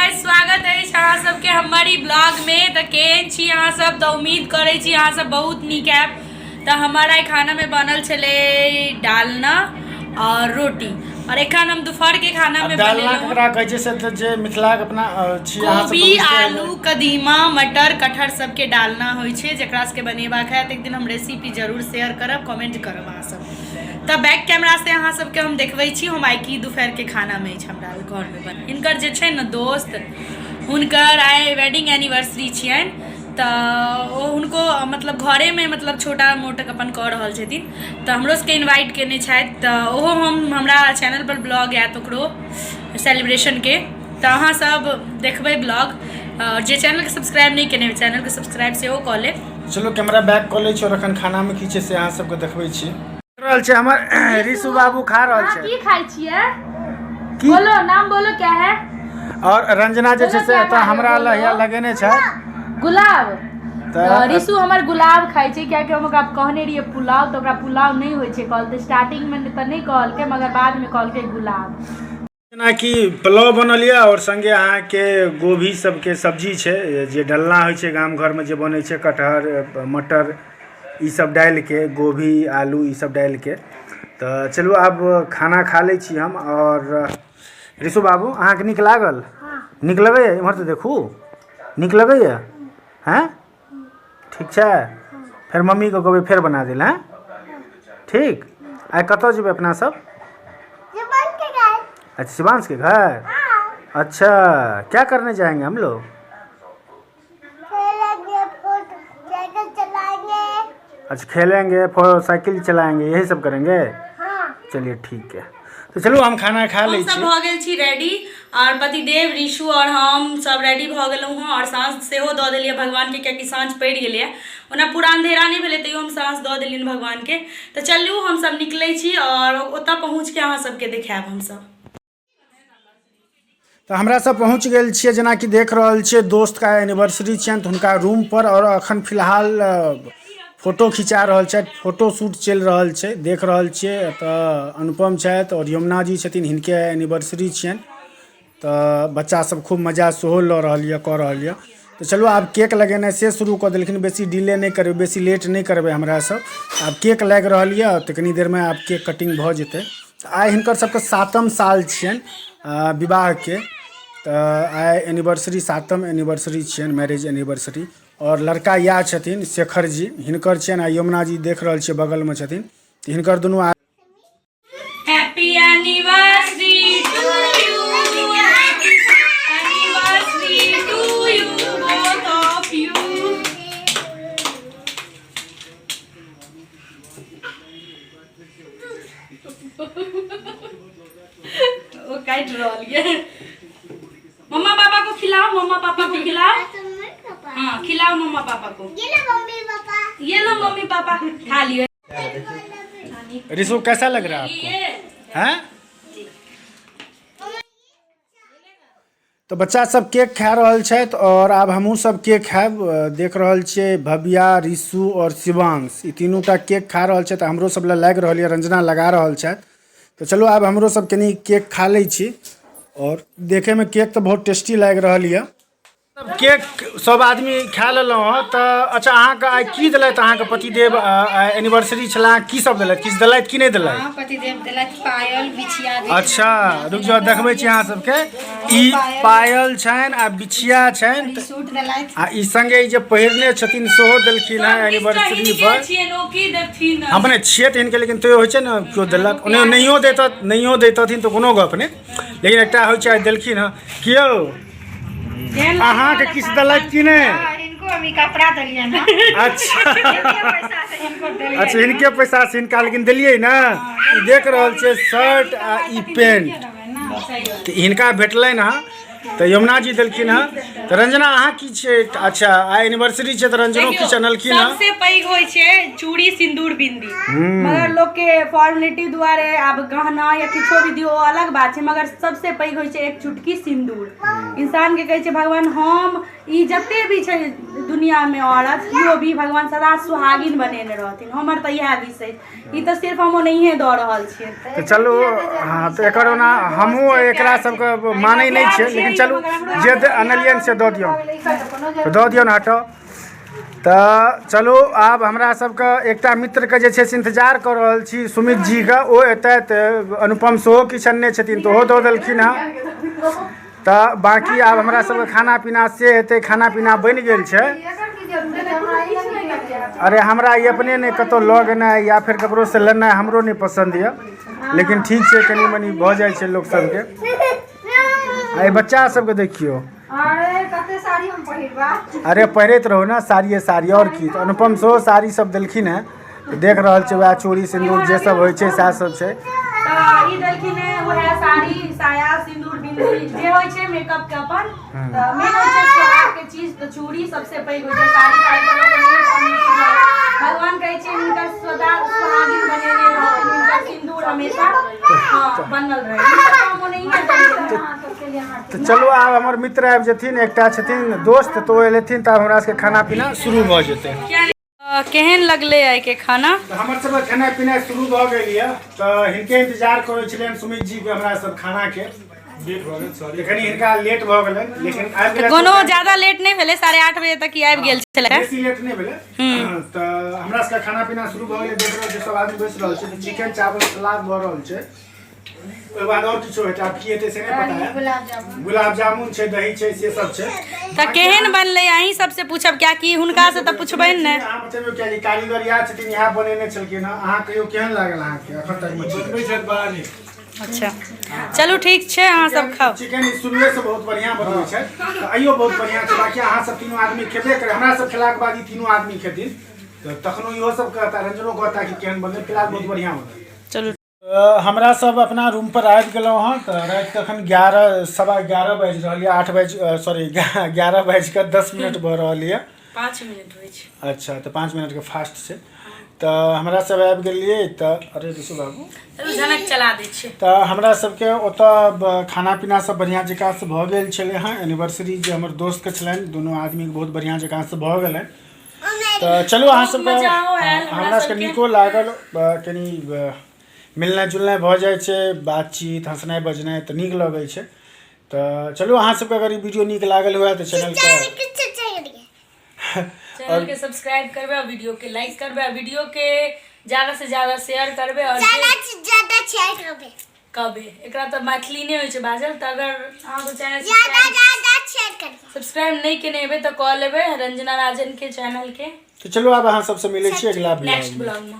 Guys, स्वागत है अहाँ सबके हमारी ब्लॉग में। तो केहन छी अहाँ सब? तो उम्मीद करे छी अहाँ सब बहुत नीक हैब। तो हमारा खाना में बनल छले डालना और रोटी, और एखन हम दोपहर के खाना में डालना ककरा कहै छै से त जे मिथिला के अपना छी अहाँ सब गोभी, आलू, कदीमा, मटर, कटहर सब के डालना होय छै, जेकरा से बनेबाक है। एक दिन हम रेसिपी जरूर शेयर करब, कमेंट करब अहाँ सब। तब बैक कैमरा से अहाँ सबके हम देखबै छी हम आइ की दोपहर के खाना में हमरा घर में बन। हिनकर जे छै न दोस्त, हुनकर आइ वेडिंग एनिवर्सरी छियन। तो उनको मतलब घरे में मतलब छोटा मोटक अपन कऽ रहल छथिन। तो हमरो सबके इनवाइट केने छथि। तो ओहो हमरा चैनल पर ब्लॉग आयत ओकरो सेलिब्रेशन के। तो अहाँ सब देखबै ब्लॉग, और जे चैनल के सब्सक्राइब नहीं केने चैनल के सब्सक्राइब सेहो कऽ ले। चलो कैमरा बैक कऽ लै छी, और अखन खाना में की छै से अहाँ सबके देखबै छी। रहल छै हमर रिशु बाबू खा रहल छै। की खाइ छियै? बोलो, नाम बोलो, क्या है? और रंजना जे छै से एतऽ हमरा लहिया लगेने छै गुलाब। तो रिशु हमर गुलाब खाइ छै, कियाकि हम ओकरा कहने रहिए पुलाव, तो ओकरा पुलाव नहीं होइ छै कहल। स्टार्टिंग में तो नहीं कहलकै, मगर बाद में कहलकै गुलाब। जेनाकि पुलाव बनल यऽ, और संगे अहाँके गोभी सबके सब्जी छै, जे डलना होइ छै गाम घर में जे बनै छै, कटहर मटर ई सब डालि के, गोभी आलू ई सब डालि के। तो चलू आब खाना खा लै छी हम। और रिशु बाबू अहाँके नीक लागल? नीक लगैए? इम्हर तऽ देखू, नीक लगैए? हैं ठीक छै। फिर मम्मी को कहबै फेर बना देल। हैं ठीक। आइ कतऽ जेबै अपना सब? अच्छा, शिवांश के घर। अच्छा, क्या करने जाएंगे हम लोग? अच्छा, खेलेंगे, साइकिल चलाएंगे, यही सब करेंगे। चलिए ठीक है। तो चलो हम खाना खा ले छी। भ गेल छी रेडी, और पतिदेव, रिशु और हम सब रेडी भ गेलहुँ हँ। और साँझ सेहो दऽ देलियै भगवान के, कियाकि साँझ पड़ि गेलै। ओना पूरा अंधेरा नहीं भेलै, तैयो हम साँझ दऽ देलियनि भगवान के। तो चलू हम सब निकलै छी, और ओतऽ पहुँच के अहाँ सबके देखायब हम सब। तो हमरा सब पहुँच गेल छियै, जेना कि देख रहल छियै दोस्त का एनिवर्सरी छनि, तो हुनका रूम पर। और अखन फिलहाल फोटो खिंचा रहल छथि, फोटो शूट चलि रहल छै, देख रहल छियै। तऽ अनुपम छथि और यमुना जी छथिन, हिनके एनिवर्सरी छियनि। तो बच्चा सब खूब मजा सेहो लऽ रहल यऽ, कऽ रहल यऽ। तो चलू आब केक लगेनाइ से शुरू कऽ देलखिन। बेसी डिले नहीं करबै, बेसी लेट नहीं करबै हमरा सब। आब केक लागि रहल यऽ, तऽ कनी देर में आब केक कटिंग भऽ जेतै। आइ हिनकर सबके 7म साल छियनि विवाह के। तो आइ एनिवर्सरी 7म एनिवर्सरी छियनि, मैरिज एनिवर्सरी। और लड़का या छथिन शेखर जी, हिनकर छियनि। आ यमुना जी देख रहल छियै बगल में छथिन। तो हिनकर दुनू happy anniversary to you, anniversary to you both of you. वो काट रहल है। मम्मा पापा को खिलाओ, मम्मा पापा को खिलाओ। हाँ, खिलाओ मम्मा पापा को। ये लो मम्मी पापा, ये लो मम्मी पापा, खा लियो। रिशु कैसा लग रहा है आपको? हैं? तो बच्चा सब केक खा रहल छथि, और आब हमहूँ सब केक खायब। देख रहल छियै भव्या, रिशु और शिवांश ई तीनू टा केक खा रहल छथि। हमरो सब लए लागि रहल यऽ, रंजना लगा रहल छथि। तो चलो आब हमरो सब कनी केक खा लै छी। और देखे में केक तो बहुत टेस्टी लागि रहल यऽ। केक सब आदमी खा लेलहुँ हँ। तो अच्छा, अहाँके आइ की देलथि अहाँके पतिदेव? एनिवर्सरी छला, की सब देलथि? किछु देलथि कि नहीं देलथि? पतिदेव देलथि पायल, बिछिया। अच्छा, रुक जाओ, देखबै छी अहाँ सबके। ई पायल छनि आ बिछिया छनि, आ ई संगे ई जे पहिरने छथिन सेहो देलखिन हँ एनिवर्सरी पर। अपने छियै तऽ हिनके, लेकिन तैयो होइ छै ने केओ देलक, ओने नहियो दैतथिन तऽ कोनो गप नहि। लेकिन एकटा होइ छै देलखिन हँ। कियो अहाँके किछु देलथि कि नहीं? कपड़ा देलिए ना। अच्छा अच्छा, हिनके पैसा से हिनका लेकिन दिलिए ना। देख रहल छियै शर्ट आ ई पेंट हिनका भेटलनि हँ। तो यमुना जी देलखिन हँ। तो रंजना अहाँ की छै? अच्छा, आइ एनिवर्सरी छै, तो रंजनो किछु अनलखिन हँ। सबसे पैघ होइ छै चूड़ी, सिंदूर, बिंदी। मगर लोग के फॉर्मेलिटी दुआरे आब गहना या किछो भी दियो अलग बात छै, मगर सबसे पैघ होइ छै एक चुटकी सिंदूर। इंसान के कहै छै भगवान, हम ई जते भी छै दुनिया में औरत, केओ भी भगवान सदा सुहागिन बनेने रहथिन। हमर तऽ इएह विषय, ई तऽ सिर्फ हम ओनहिए दऽ रहल छियै। तो चलो, हाँ, तो एकर ओना हमहूँ एकरा सबके मानै नहीं छै, लेकिन चलू जे अनलियन से दऽ दियौ तऽ दऽ दियौ ने हटो। तऽ चलू आब हमरा सबके एकटा मित्रके जे छै से इंतजार कऽ रहल छी सुमित जीके, ओ एतै तऽ अनुपम सेहो किछु अनने छथिन तऽ ओहो दऽ देलखिन हँ। तऽ बाँकी आब हमरा सबके खाना पीना से हेतै, खाना पीना बनि गेल छै। अरे हमरा ई अपने नहि कतहु लऽ गेनाइ या फेर ककरो से लेनाइ हमरो नहि पसन्द यऽ, लेकिन ठीक छै कनी मनी भऽ जाइ छै लोक सबके। आ बच्चा सबके देखियो, अरे पहिरैत रहू ने साड़िए साड़ी, और की। तऽ अनुपम सेहो साड़ी सब देलखिन हैं, देख रहल छै वएह चूड़ी सिंदूर जे सब होइ छै सएह सब छै। ई देलखिन है वह साड़ी साया सिंदूर बिंदी जे होइ छै मेकअप के अपन, त मेन होइ छै सोहाग के चीज, त चूड़ी सबसे पैघ होइ छै। साड़ी भगवान कहै छै हुनका सदा सुहागिन बनेने रहथिन, हुनका सिंदूर हमेशा बनल रहे। तो चलो आब हमर मित्र आबि जेथिन, एकटा छथिन दोस्त, तो एलेथिन तऽ हमरा सबके खाना पीना शुरू भऽ जेतै। केहन लगले आइ के खाना? हमर सबके खाना पीना शुरू भऽ गेल यऽ, तऽ हिनके इंतजार करै छलियनि सुमित जी के हमरा सब खाना के। लेट भऽ गेल, सॉरी कनी हिनका लेट भऽ गेलनि, लेकिन आबि गेल। कोनो ज्यादा लेट नहीं भेले, 8:30 बजे तक आबि गेल छले, बेसी लेट नहीं भेले। तऽ हमरा सबके खाना पीना शुरू भऽ गेल, देख रहल छी सब आदमी बैस रहल छै, चिकन चावल सलाद भऽ रहल छै। ओकर बाद और किछो हेतै, आब की हेतै से नहीं पता है। गुलाब जामुन छै, दही छै, से सब छै। त केहन बनले अहीं सबसे पूछब, क्या कि हुनका से त पूछबैन ने। अहाँ बतेबै क्या कि कारीगर याद छथिन, यहाँ बनेने छलखिन। अहाँ कहियो केहन लागल अहाँ के? अखन तक बनबै छथि बड़ा नीक। अच्छा चलू ठीक छै, अहाँ सब खाओ। चिकन शुरुए से बहुत बढ़िया बनबै छै, तऽ आइयो बहुत बढ़िया छै। बाकी अहाँ सब तीनों आदमी खेबे करे, हमरा सब खेलाक बाद ई तीनों आदमी खेथिन, तऽ तखनो इहो सब कहता, रंजनो कहता कि केहन बनलै, फिलहाल बहुत बढ़िया बनलै। चलू हमरा सब अपना रूम पर आबि गेलहुँ हँ। तऽ राति तखन 11:15 बाजि रहल यऽ, 11:10 भऽ रहल यऽ। 5 मिनट होइ छै। अच्छा तऽ 5 मिनट के फास्ट छै। तऽ हमरा सब आबि गेलियै। तऽ अरे ऋषु बाबू झनक चला दै छै। तऽ हमरा सबके ओतऽ खाना पीना सब बढ़िया जकाँ से भऽ गेल छलै हँ। एनिवर्सरी जे हमर दोस्त के छलनि, दुनू आदमी के बहुत बढ़िया जकाँ से भऽ गेलनि। तऽ चलू अहाँ सबके हमरा सबके नीको लागल, कनी मिलनाइ जुलनाइ भऽ जाइ छै, बातचीत हंसनाइ बजनाइ तऽ नीक लगै छै। तऽ चलू अहाँ सबके अगर ई वीडियो नीक लागल हुए तऽ चैनल के सब्सक्राइब करबे, और वीडियो के लाइक करबे, और वीडियो के ज्यादा से ज्यादा शेयर करबे, और ज्यादा से ज्यादा शेयर करबे। एकरा तो मैथिली नहीं होय छै बाजल, त अगर अहाँ के चैनल सब्सक्राइब नहीं केने हेबे त कऽ लेबे रंजना राजन के चैनल के। तो चलो आब अहाँ सबसे मिलै छी अगला नेक्स्ट ब्लॉग में।